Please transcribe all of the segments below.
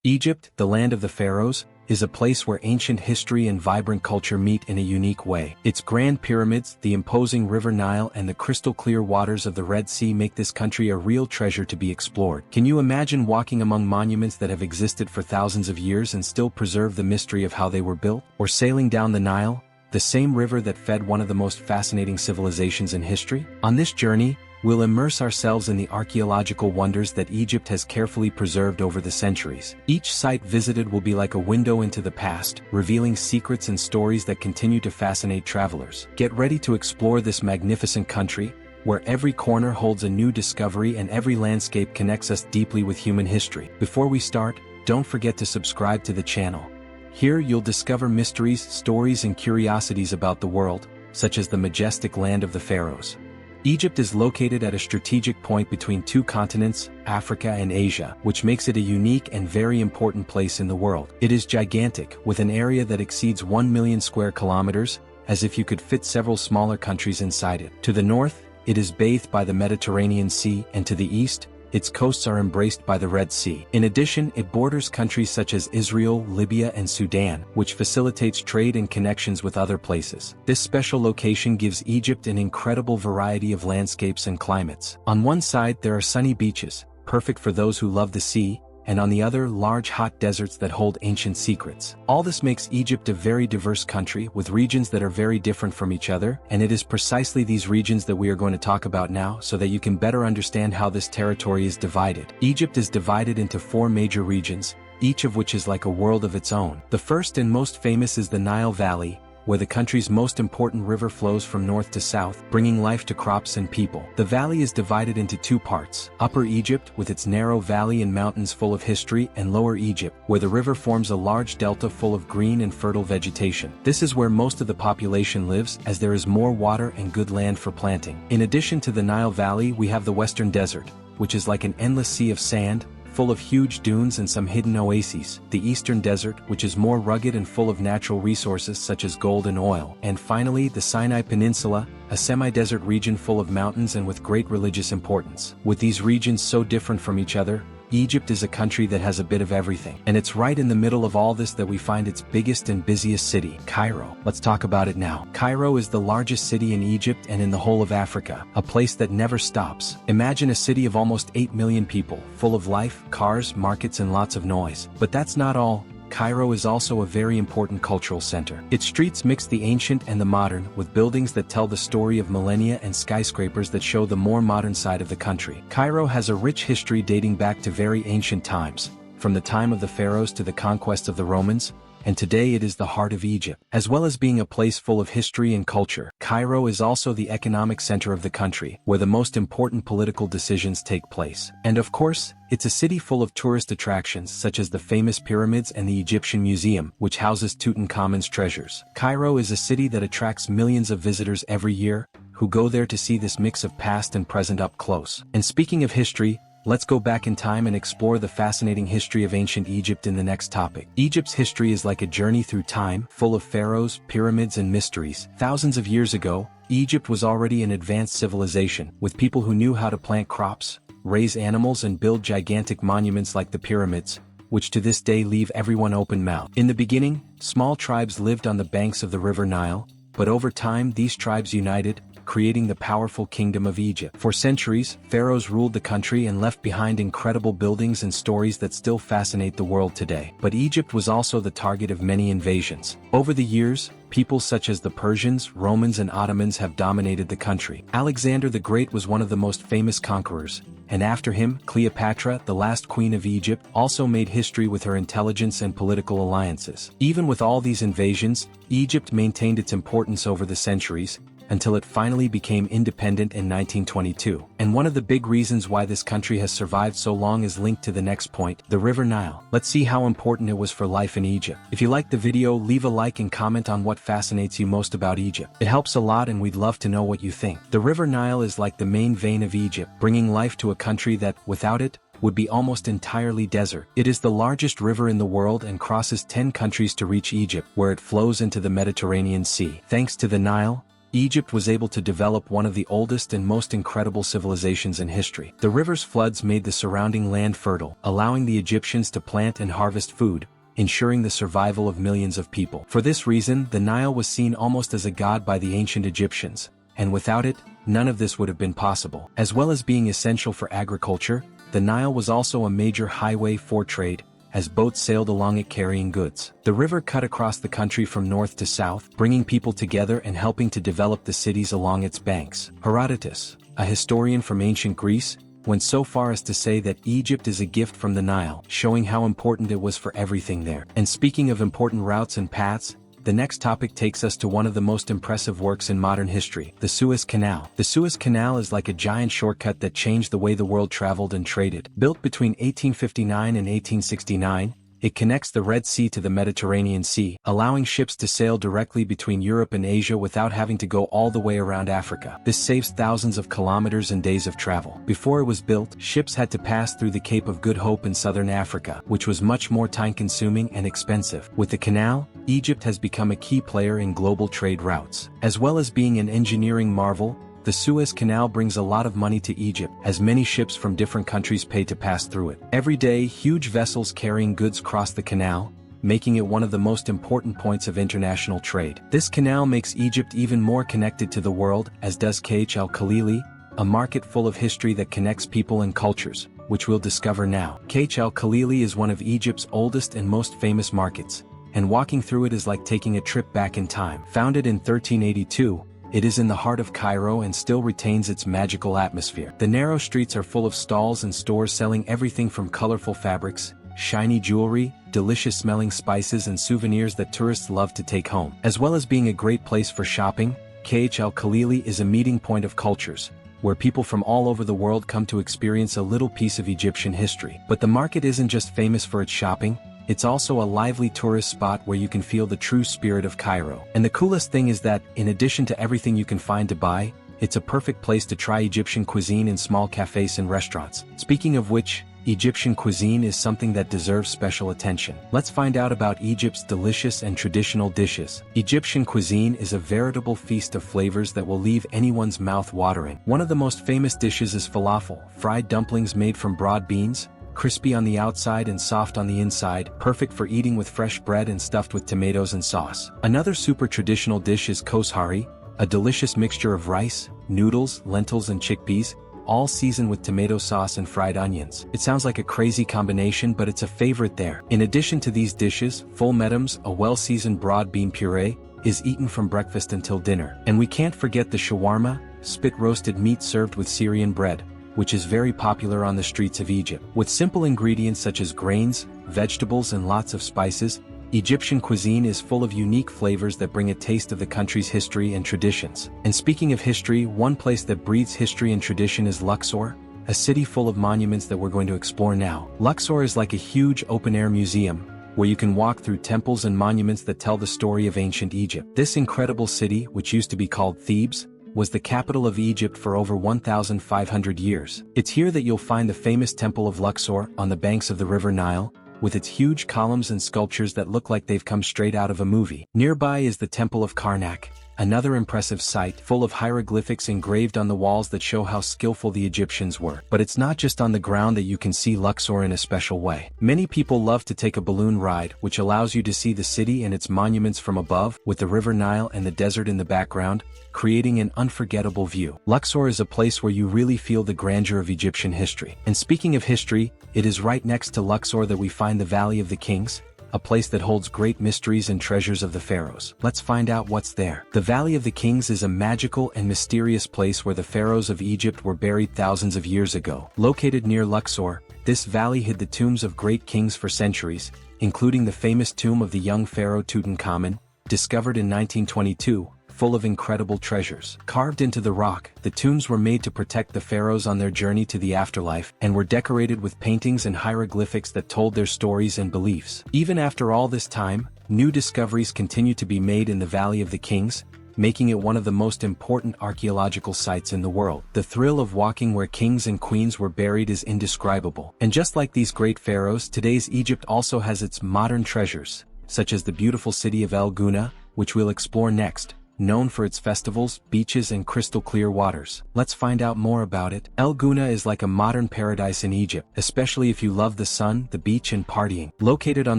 Egypt, the land of the pharaohs, is a place where ancient history and vibrant culture meet in a unique way. Its grand pyramids, the imposing River Nile and the crystal-clear waters of the Red Sea make this country a real treasure to be explored. Can you imagine walking among monuments that have existed for thousands of years and still preserve the mystery of how they were built? Or sailing down the Nile, the same river that fed one of the most fascinating civilizations in history? On this journey, we'll immerse ourselves in the archaeological wonders that Egypt has carefully preserved over the centuries. Each site visited will be like a window into the past, revealing secrets and stories that continue to fascinate travelers. Get ready to explore this magnificent country, where every corner holds a new discovery and every landscape connects us deeply with human history. Before we start, don't forget to subscribe to the channel. Here you'll discover mysteries, stories and curiosities about the world, such as the majestic land of the pharaohs. Egypt is located at a strategic point between two continents, Africa and Asia, which makes it a unique and very important place in the world. It is gigantic, with an area that exceeds 1 million square kilometers, as if you could fit several smaller countries inside it. To the north, it is bathed by the Mediterranean Sea, and to the east, its coasts are embraced by the Red Sea. In addition, it borders countries such as Israel, Libya and Sudan, which facilitates trade and connections with other places. This special location gives Egypt an incredible variety of landscapes and climates. On one side there are sunny beaches, perfect for those who love the sea, and on the other large hot deserts that hold ancient secrets. All this makes Egypt a very diverse country with regions that are very different from each other, and it is precisely these regions that we are going to talk about now so that you can better understand how this territory is divided. Egypt is divided into 4 major regions, each of which is like a world of its own. The first and most famous is the Nile Valley, where the country's most important river flows from north to south, bringing life to crops and people. The valley is divided into 2 parts: Upper Egypt, with its narrow valley and mountains full of history, and Lower Egypt, where the river forms a large delta full of green and fertile vegetation. This is where most of the population lives, as there is more water and good land for planting. In addition to the Nile Valley, we have the Western Desert, which is like an endless sea of sand, full of huge dunes and some hidden oases, the Eastern Desert, which is more rugged and full of natural resources such as gold and oil, and finally the Sinai Peninsula, a semi-desert region full of mountains and with great religious importance. With these regions so different from each other, Egypt is a country that has a bit of everything. And it's right in the middle of all this that we find its biggest and busiest city, Cairo. Let's talk about it now. Cairo is the largest city in Egypt and in the whole of Africa, a place that never stops. Imagine a city of almost 8 million people, full of life, cars, markets and lots of noise. But that's not all. Cairo is also a very important cultural center. Its streets mix the ancient and the modern, with buildings that tell the story of millennia and skyscrapers that show the more modern side of the country. Cairo has a rich history dating back to very ancient times, from the time of the pharaohs to the conquest of the Romans, and today it is the heart of Egypt. As well as being a place full of history and culture, Cairo is also the economic center of the country, where the most important political decisions take place. And of course, it's a city full of tourist attractions such as the famous pyramids and the Egyptian Museum, which houses Tutankhamun's treasures. Cairo is a city that attracts millions of visitors every year, who go there to see this mix of past and present up close. And speaking of history, let's go back in time and explore the fascinating history of ancient Egypt in the next topic. Egypt's history is like a journey through time, full of pharaohs, pyramids and mysteries. Thousands of years ago, Egypt was already an advanced civilization, with people who knew how to plant crops, raise animals and build gigantic monuments like the pyramids, which to this day leave everyone open-mouthed. In the beginning, small tribes lived on the banks of the River Nile, but over time these tribes united, creating the powerful kingdom of Egypt. For centuries, pharaohs ruled the country and left behind incredible buildings and stories that still fascinate the world today. But Egypt was also the target of many invasions. Over the years, peoples such as the Persians, Romans and Ottomans have dominated the country. Alexander the Great was one of the most famous conquerors, and after him, Cleopatra, the last queen of Egypt, also made history with her intelligence and political alliances. Even with all these invasions, Egypt maintained its importance over the centuries, until it finally became independent in 1922. And one of the big reasons why this country has survived so long is linked to the next point, the River Nile. Let's see how important it was for life in Egypt. If you liked the video, leave a like and comment on what fascinates you most about Egypt. It helps a lot and we'd love to know what you think. The River Nile is like the main vein of Egypt, bringing life to a country that, without it, would be almost entirely desert. It is the largest river in the world and crosses 10 countries to reach Egypt, where it flows into the Mediterranean Sea. Thanks to the Nile, Egypt was able to develop one of the oldest and most incredible civilizations in history. The river's floods made the surrounding land fertile, allowing the Egyptians to plant and harvest food, ensuring the survival of millions of people. For this reason, the Nile was seen almost as a god by the ancient Egyptians, and without it, none of this would have been possible. As well as being essential for agriculture, the Nile was also a major highway for trade, as boats sailed along it carrying goods. The river cut across the country from north to south, bringing people together and helping to develop the cities along its banks. Herodotus, a historian from ancient Greece, went so far as to say that Egypt is a gift from the Nile, showing how important it was for everything there. And speaking of important routes and paths, the next topic takes us to one of the most impressive works in modern history, the Suez Canal. The Suez Canal is like a giant shortcut that changed the way the world traveled and traded. Built between 1859 and 1869, it connects the Red Sea to the Mediterranean Sea, allowing ships to sail directly between Europe and Asia without having to go all the way around Africa. This saves thousands of kilometers and days of travel. Before it was built, ships had to pass through the Cape of Good Hope in southern Africa, which was much more time-consuming and expensive. With the canal, Egypt has become a key player in global trade routes. As well as being an engineering marvel, the Suez Canal brings a lot of money to Egypt, as many ships from different countries pay to pass through it. Every day, huge vessels carrying goods cross the canal, making it one of the most important points of international trade. This canal makes Egypt even more connected to the world, as does Cairo al-Khalili, a market full of history that connects people and cultures, which we'll discover now. Cairo al-Khalili is one of Egypt's oldest and most famous markets, and walking through it is like taking a trip back in time. Founded in 1382, it is in the heart of Cairo and still retains its magical atmosphere. The narrow streets are full of stalls and stores selling everything from colorful fabrics, shiny jewelry, delicious-smelling spices and souvenirs that tourists love to take home. As well as being a great place for shopping, Cairo al-Khalili is a meeting point of cultures, where people from all over the world come to experience a little piece of Egyptian history. But the market isn't just famous for its shopping, it's also a lively tourist spot where you can feel the true spirit of Cairo. And the coolest thing is that, in addition to everything you can find to buy, it's a perfect place to try Egyptian cuisine in small cafes and restaurants. Speaking of which, Egyptian cuisine is something that deserves special attention. Let's find out about Egypt's delicious and traditional dishes. Egyptian cuisine is a veritable feast of flavors that will leave anyone's mouth watering. One of the most famous dishes is falafel, fried dumplings made from broad beans, crispy on the outside and soft on the inside, perfect for eating with fresh bread and stuffed with tomatoes and sauce. Another super traditional dish is koshari, a delicious mixture of rice, noodles, lentils and chickpeas, all seasoned with tomato sauce and fried onions. It sounds like a crazy combination, but it's a favorite there. In addition to these dishes, full medams, a well-seasoned broad bean puree, is eaten from breakfast until dinner. And we can't forget the shawarma, spit-roasted meat served with Syrian bread, which is very popular on the streets of Egypt. With simple ingredients such as grains, vegetables and lots of spices, Egyptian cuisine is full of unique flavors that bring a taste of the country's history and traditions. And speaking of history, one place that breathes history and tradition is Luxor, a city full of monuments that we're going to explore now. Luxor is like a huge open-air museum, where you can walk through temples and monuments that tell the story of ancient Egypt. This incredible city, which used to be called Thebes, was the capital of Egypt for over 1,500 years. It's here that you'll find the famous Temple of Luxor on the banks of the River Nile, with its huge columns and sculptures that look like they've come straight out of a movie. Nearby is the Temple of Karnak, another impressive site full of hieroglyphics engraved on the walls that show how skillful the Egyptians were. But it's not just on the ground that you can see Luxor in a special way. Many people love to take a balloon ride, which allows you to see the city and its monuments from above, with the River Nile and the desert in the background, creating an unforgettable view. Luxor is a place where you really feel the grandeur of Egyptian history. And speaking of history, it is right next to Luxor that we find the Valley of the Kings, a place that holds great mysteries and treasures of the pharaohs. Let's find out what's there. The Valley of the Kings is a magical and mysterious place where the pharaohs of Egypt were buried thousands of years ago. Located near Luxor, this valley hid the tombs of great kings for centuries, including the famous tomb of the young pharaoh Tutankhamun, discovered in 1922, full of incredible treasures. Carved into the rock, the tombs were made to protect the pharaohs on their journey to the afterlife, and were decorated with paintings and hieroglyphics that told their stories and beliefs. Even after all this time, new discoveries continue to be made in the Valley of the Kings, making it one of the most important archaeological sites in the world. The thrill of walking where kings and queens were buried is indescribable. And just like these great pharaohs, today's Egypt also has its modern treasures, such as the beautiful city of El Gouna, which we'll explore next, known for its festivals, beaches and crystal clear waters. Let's find out more about it. El Gouna is like a modern paradise in Egypt, especially if you love the sun, the beach and partying. Located on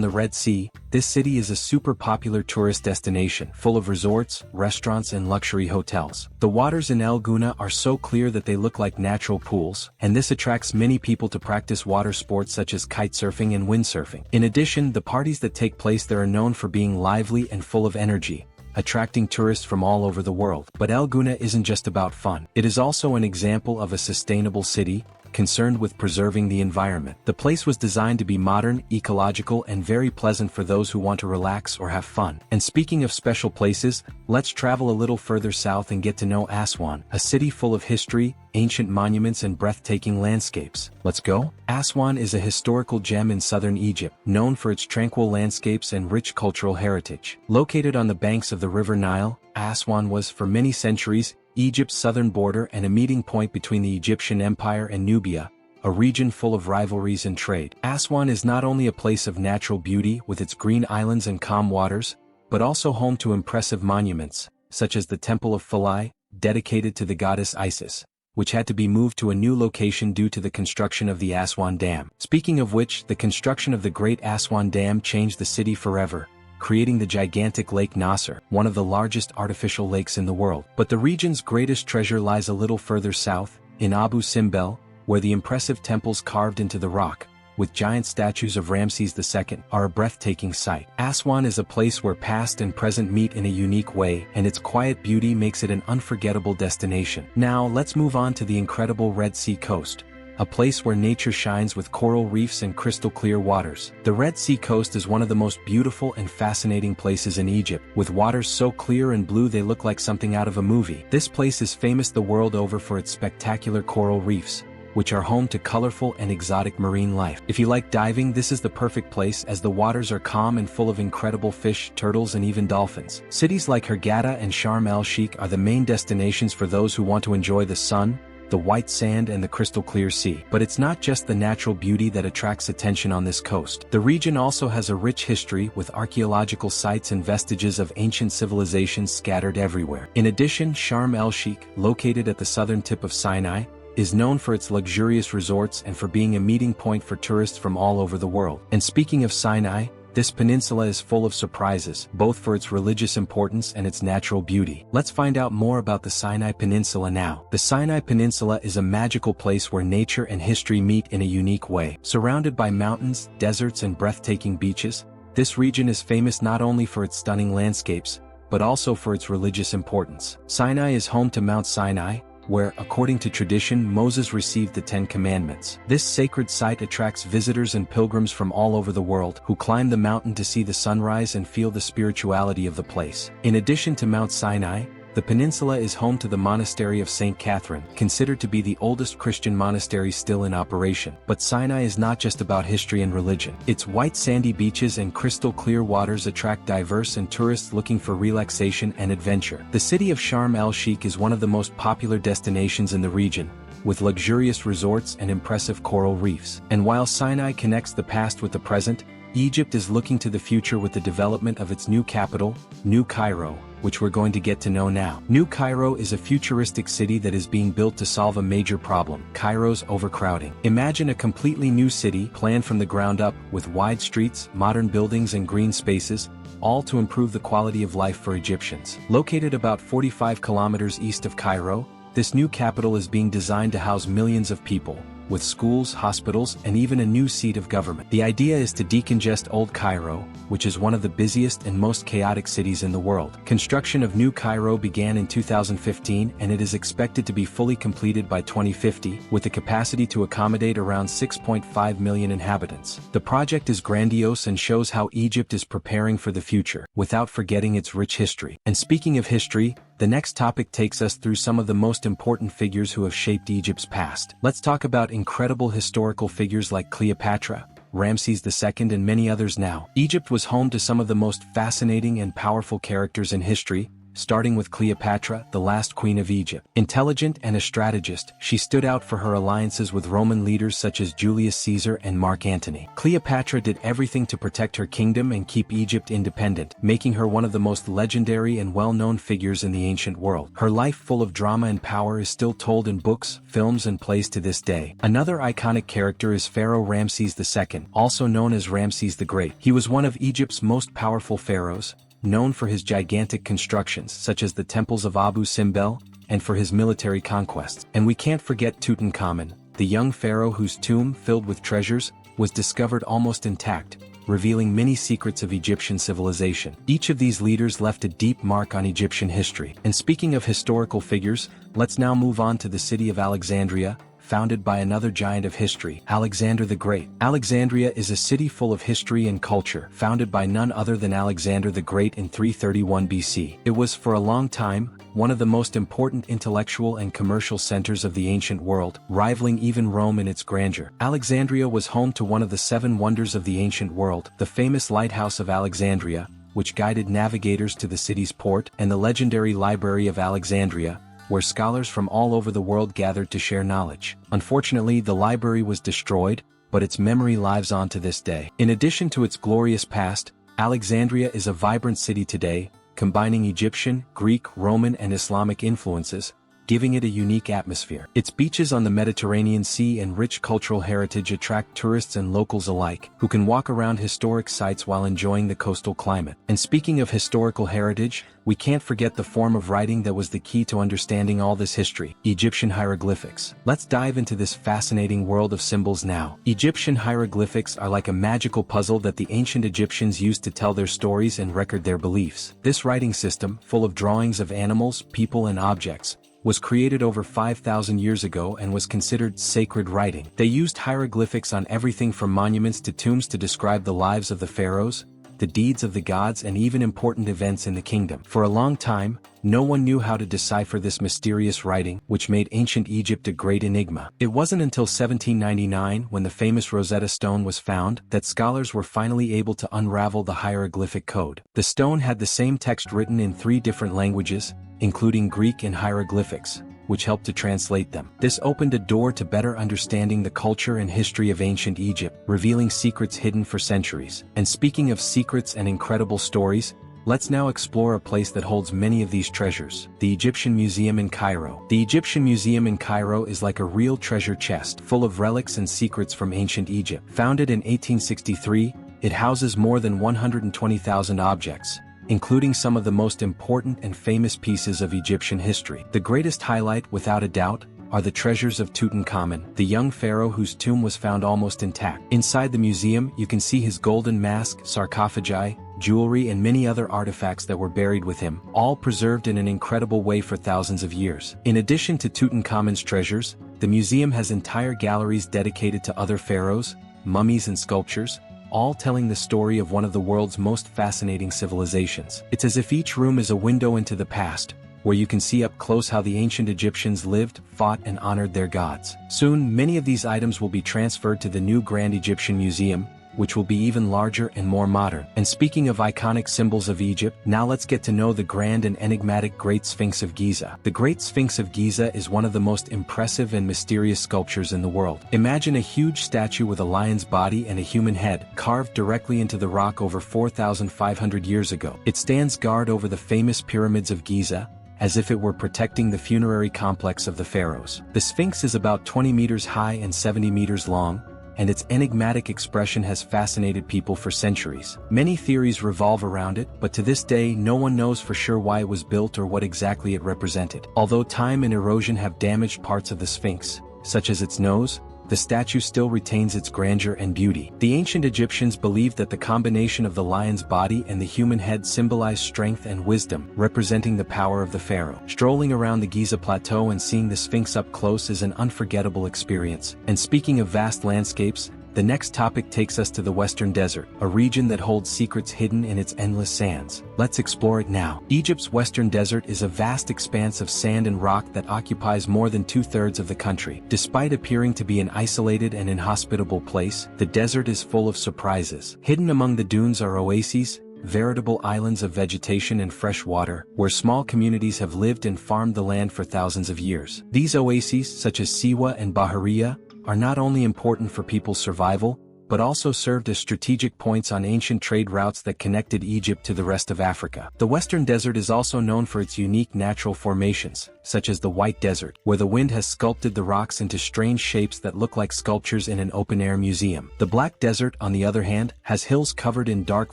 the Red Sea, this city is a super popular tourist destination, full of resorts, restaurants and luxury hotels. The waters in El Gouna are so clear that they look like natural pools, and this attracts many people to practice water sports such as kitesurfing and windsurfing. In addition, the parties that take place there are known for being lively and full of energy, attracting tourists from all over the world. But El Gouna isn't just about fun. It is also an example of a sustainable city, concerned with preserving the environment. The place was designed to be modern, ecological and very pleasant for those who want to relax or have fun. And speaking of special places, let's travel a little further south and get to know Aswan, a city full of history, ancient monuments and breathtaking landscapes. Let's go? Aswan is a historical gem in southern Egypt, known for its tranquil landscapes and rich cultural heritage. Located on the banks of the River Nile, Aswan was, for many centuries, Egypt's southern border and a meeting point between the Egyptian Empire and Nubia, a region full of rivalries and trade. Aswan is not only a place of natural beauty with its green islands and calm waters, but also home to impressive monuments, such as the Temple of Philae, dedicated to the goddess Isis, which had to be moved to a new location due to the construction of the Aswan Dam. Speaking of which, the construction of the Great Aswan Dam changed the city forever, creating the gigantic Lake Nasser, one of the largest artificial lakes in the world. But the region's greatest treasure lies a little further south, in Abu Simbel, where the impressive temples carved into the rock, with giant statues of Ramses II, are a breathtaking sight. Aswan is a place where past and present meet in a unique way, and its quiet beauty makes it an unforgettable destination. Now, let's move on to the incredible Red Sea coast, a place where nature shines with coral reefs and crystal clear waters. The Red Sea coast is one of the most beautiful and fascinating places in Egypt, with waters so clear and blue they look like something out of a movie. This place is famous the world over for its spectacular coral reefs, which are home to colorful and exotic marine life. If you like diving, this is the perfect place as the waters are calm and full of incredible fish, turtles and even dolphins. Cities like Hurghada and Sharm el-Sheikh are the main destinations for those who want to enjoy the sun, the white sand and the crystal clear sea. But it's not just the natural beauty that attracts attention on this coast. The region also has a rich history with archaeological sites and vestiges of ancient civilizations scattered everywhere. In addition, Sharm el-Sheikh, located at the southern tip of Sinai, is known for its luxurious resorts and for being a meeting point for tourists from all over the world. And speaking of Sinai, this peninsula is full of surprises, both for its religious importance and its natural beauty. Let's find out more about the Sinai Peninsula now. The Sinai Peninsula is a magical place where nature and history meet in a unique way. Surrounded by mountains, deserts and breathtaking beaches, this region is famous not only for its stunning landscapes, but also for its religious importance. Sinai is home to Mount Sinai, where, according to tradition, Moses received the Ten Commandments. This sacred site attracts visitors and pilgrims from all over the world who climb the mountain to see the sunrise and feel the spirituality of the place. In addition to Mount Sinai, the peninsula is home to the monastery of St. Catherine, considered to be the oldest Christian monastery still in operation. But Sinai is not just about history and religion. Its white sandy beaches and crystal clear waters attract diverse and tourists looking for relaxation and adventure. The city of Sharm el-Sheikh is one of the most popular destinations in the region, with luxurious resorts and impressive coral reefs. And while Sinai connects the past with the present, Egypt is looking to the future with the development of its new capital, New Cairo, which we're going to get to know now. New Cairo is a futuristic city that is being built to solve a major problem: Cairo's overcrowding. Imagine a completely new city planned from the ground up, with wide streets, modern buildings and green spaces, all to improve the quality of life for Egyptians. Located about 45 kilometers east of Cairo, this new capital is being designed to house millions of people, with schools, hospitals, and even a new seat of government. The idea is to decongest Old Cairo, which is one of the busiest and most chaotic cities in the world. Construction of New Cairo began in 2015 and it is expected to be fully completed by 2050, with the capacity to accommodate around 6.5 million inhabitants. The project is grandiose and shows how Egypt is preparing for the future, without forgetting its rich history. And speaking of history, the next topic takes us through some of the most important figures who have shaped Egypt's past. Let's talk about incredible historical figures like Cleopatra, Ramses II and many others now. Egypt was home to some of the most fascinating and powerful characters in history, starting with Cleopatra, the last queen of Egypt. Intelligent and a strategist, she stood out for her alliances with Roman leaders such as Julius Caesar and Mark Antony. Cleopatra did everything to protect her kingdom and keep Egypt independent, making her one of the most legendary and well-known figures in the ancient world. Her life, full of drama and power, is still told in books, films, and plays to this day. Another iconic character is Pharaoh Ramses II, also known as Ramses the Great. He was one of Egypt's most powerful pharaohs, known for his gigantic constructions such as the temples of Abu Simbel, and for his military conquests. And we can't forget Tutankhamun, the young pharaoh whose tomb, filled with treasures, was discovered almost intact, revealing many secrets of Egyptian civilization. Each of these leaders left a deep mark on Egyptian history. And speaking of historical figures, let's now move on to the city of Alexandria, founded by another giant of history, Alexander the Great. Alexandria is a city full of history and culture, founded by none other than Alexander the Great in 331 BC. It was, for a long time, one of the most important intellectual and commercial centers of the ancient world, rivaling even Rome in its grandeur. Alexandria was home to one of the 7 wonders of the ancient world, the famous Lighthouse of Alexandria, which guided navigators to the city's port, and the legendary Library of Alexandria, where scholars from all over the world gathered to share knowledge. Unfortunately, the library was destroyed, but its memory lives on to this day. In addition to its glorious past, Alexandria is a vibrant city today, combining Egyptian, Greek, Roman, and Islamic influences, giving it a unique atmosphere. Its beaches on the Mediterranean Sea and rich cultural heritage attract tourists and locals alike, who can walk around historic sites while enjoying the coastal climate. And speaking of historical heritage, we can't forget the form of writing that was the key to understanding all this history: Egyptian hieroglyphics. Let's dive into this fascinating world of symbols now. Egyptian hieroglyphics are like a magical puzzle that the ancient Egyptians used to tell their stories and record their beliefs. This writing system, full of drawings of animals, people, and objects, was created over 5,000 years ago and was considered sacred writing. They used hieroglyphics on everything from monuments to tombs to describe the lives of the pharaohs, the deeds of the gods, and even important events in the kingdom. For a long time, no one knew how to decipher this mysterious writing, which made ancient Egypt a great enigma. It wasn't until 1799, when the famous Rosetta Stone was found, that scholars were finally able to unravel the hieroglyphic code. The stone had the same text written in 3 different languages, including Greek and hieroglyphics, which helped to translate them. This opened a door to better understanding the culture and history of ancient Egypt, revealing secrets hidden for centuries. And speaking of secrets and incredible stories, let's now explore a place that holds many of these treasures: the Egyptian Museum in Cairo. The Egyptian Museum in Cairo is like a real treasure chest, full of relics and secrets from ancient Egypt. Founded in 1863, it houses more than 120,000 objects, including some of the most important and famous pieces of Egyptian history. The greatest highlight, without a doubt, are the treasures of Tutankhamun, the young pharaoh whose tomb was found almost intact. Inside the museum, you can see his golden mask, sarcophagi, jewelry, and many other artifacts that were buried with him, all preserved in an incredible way for thousands of years. In addition to Tutankhamun's treasures, the museum has entire galleries dedicated to other pharaohs, mummies, and sculptures, all telling the story of one of the world's most fascinating civilizations. It's as if each room is a window into the past, where you can see up close how the ancient Egyptians lived, fought, and honored their gods. Soon, many of these items will be transferred to the new Grand Egyptian Museum, which will be even larger and more modern. And speaking of iconic symbols of Egypt, now let's get to know the grand and enigmatic Great Sphinx of Giza. The Great Sphinx of Giza is one of the most impressive and mysterious sculptures in the world. Imagine a huge statue with a lion's body and a human head, carved directly into the rock over 4,500 years ago. It stands guard over the famous Pyramids of Giza, as if it were protecting the funerary complex of the pharaohs. The Sphinx is about 20 meters high and 70 meters long, and its enigmatic expression has fascinated people for centuries. Many theories revolve around it, but to this day no one knows for sure why it was built or what exactly it represented. Although time and erosion have damaged parts of the Sphinx, such as its nose, the statue still retains its grandeur and beauty. The ancient Egyptians believed that the combination of the lion's body and the human head symbolized strength and wisdom, representing the power of the pharaoh. Strolling around the Giza Plateau and seeing the Sphinx up close is an unforgettable experience. And speaking of vast landscapes, the next topic takes us to the Western Desert, a region that holds secrets hidden in its endless sands. Let's explore it now. Egypt's Western Desert is a vast expanse of sand and rock that occupies more than 2/3 of the country. Despite appearing to be an isolated and inhospitable place, the desert is full of surprises. Hidden among the dunes are oases, veritable islands of vegetation and fresh water, where small communities have lived and farmed the land for thousands of years. These oases, such as Siwa and Bahariya, are not only important for people's survival, but also served as strategic points on ancient trade routes that connected Egypt to the rest of Africa. The Western Desert is also known for its unique natural formations, such as the White Desert, where the wind has sculpted the rocks into strange shapes that look like sculptures in an open-air museum. The Black Desert, on the other hand, has hills covered in dark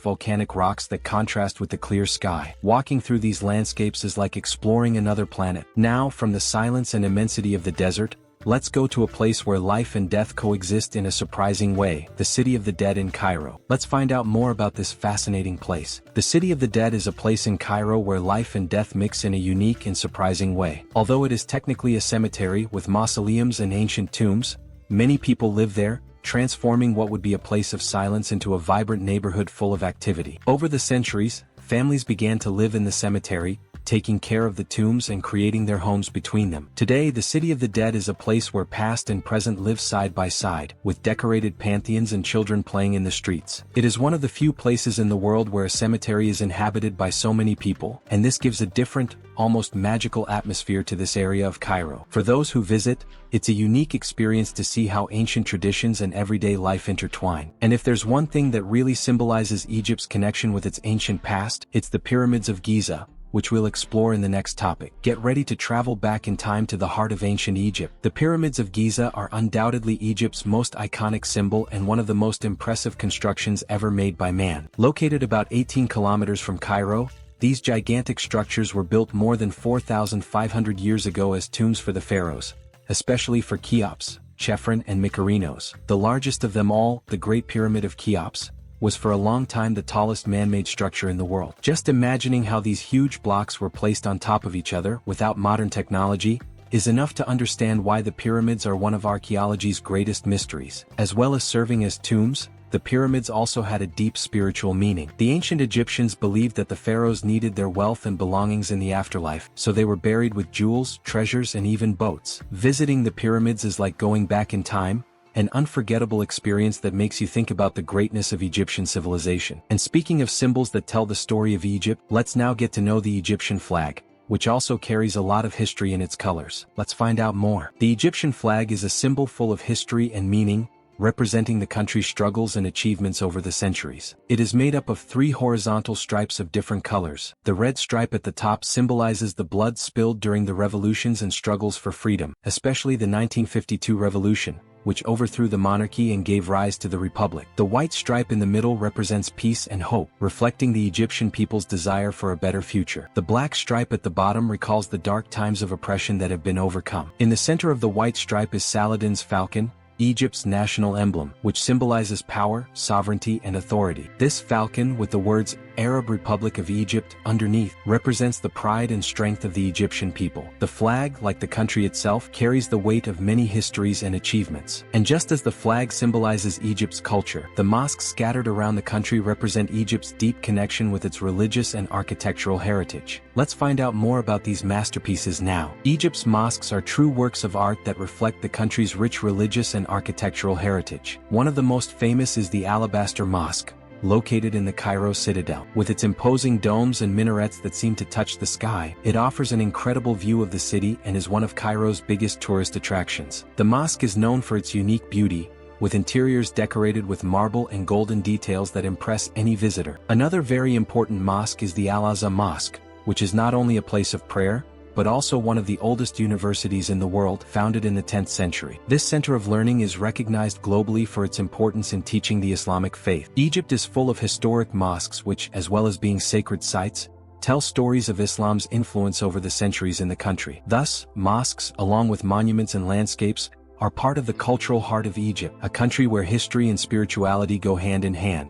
volcanic rocks that contrast with the clear sky. Walking through these landscapes is like exploring another planet. Now, from the silence and immensity of the desert, let's go to a place where life and death coexist in a surprising way, the City of the Dead in Cairo. Let's find out more about this fascinating place. The City of the Dead is a place in Cairo where life and death mix in a unique and surprising way. Although it is technically a cemetery with mausoleums and ancient tombs, many people live there, transforming what would be a place of silence into a vibrant neighborhood full of activity. Over the centuries, families began to live in the cemetery, taking care of the tombs and creating their homes between them. Today, the City of the Dead is a place where past and present live side by side, with decorated pantheons and children playing in the streets. It is one of the few places in the world where a cemetery is inhabited by so many people, and this gives a different, almost magical atmosphere to this area of Cairo. For those who visit, it's a unique experience to see how ancient traditions and everyday life intertwine. And if there's one thing that really symbolizes Egypt's connection with its ancient past, it's the Pyramids of Giza, which we'll explore in the next topic. Get ready to travel back in time to the heart of ancient Egypt. The Pyramids of Giza are undoubtedly Egypt's most iconic symbol and one of the most impressive constructions ever made by man. Located about 18 kilometers from Cairo, these gigantic structures were built more than 4,500 years ago as tombs for the pharaohs, especially for Cheops, Chephren and Mykerinos. The largest of them all, the Great Pyramid of Cheops, was for a long time the tallest man-made structure in the world. Just imagining how these huge blocks were placed on top of each other without modern technology is enough to understand why the pyramids are one of archaeology's greatest mysteries. As well as serving as tombs, the pyramids also had a deep spiritual meaning. The ancient Egyptians believed that the pharaohs needed their wealth and belongings in the afterlife, so they were buried with jewels, treasures, and even boats. Visiting the pyramids is like going back in time, an unforgettable experience that makes you think about the greatness of Egyptian civilization. And speaking of symbols that tell the story of Egypt, let's now get to know the Egyptian flag, which also carries a lot of history in its colors. Let's find out more. The Egyptian flag is a symbol full of history and meaning, representing the country's struggles and achievements over the centuries. It is made up of 3 horizontal stripes of different colors. The red stripe at the top symbolizes the blood spilled during the revolutions and struggles for freedom, especially the 1952 revolution, which overthrew the monarchy and gave rise to the republic. The white stripe in the middle represents peace and hope, reflecting the Egyptian people's desire for a better future. The black stripe at the bottom recalls the dark times of oppression that have been overcome. In the center of the white stripe is Saladin's falcon, Egypt's national emblem, which symbolizes power, sovereignty, and authority. This falcon, with the words Arab Republic of Egypt underneath, represents the pride and strength of the Egyptian people. The flag, like the country itself, carries the weight of many histories and achievements. And just as the flag symbolizes Egypt's culture, the mosques scattered around the country represent Egypt's deep connection with its religious and architectural heritage. Let's find out more about these masterpieces now. Egypt's mosques are true works of art that reflect the country's rich religious and architectural heritage. One of the most famous is the Alabaster Mosque, located in the Cairo citadel. With its imposing domes and minarets that seem to touch the sky, it offers an incredible view of the city and is one of Cairo's biggest tourist attractions. The mosque is known for its unique beauty, with interiors decorated with marble and golden details that impress any visitor. Another very important mosque is the Al-Azhar Mosque, which is not only a place of prayer, but also one of the oldest universities in the world, founded in the 10th century. This center of learning is recognized globally for its importance in teaching the Islamic faith. Egypt is full of historic mosques which, as well as being sacred sites, tell stories of Islam's influence over the centuries in the country. Thus, mosques, along with monuments and landscapes, are part of the cultural heart of Egypt, a country where history and spirituality go hand in hand.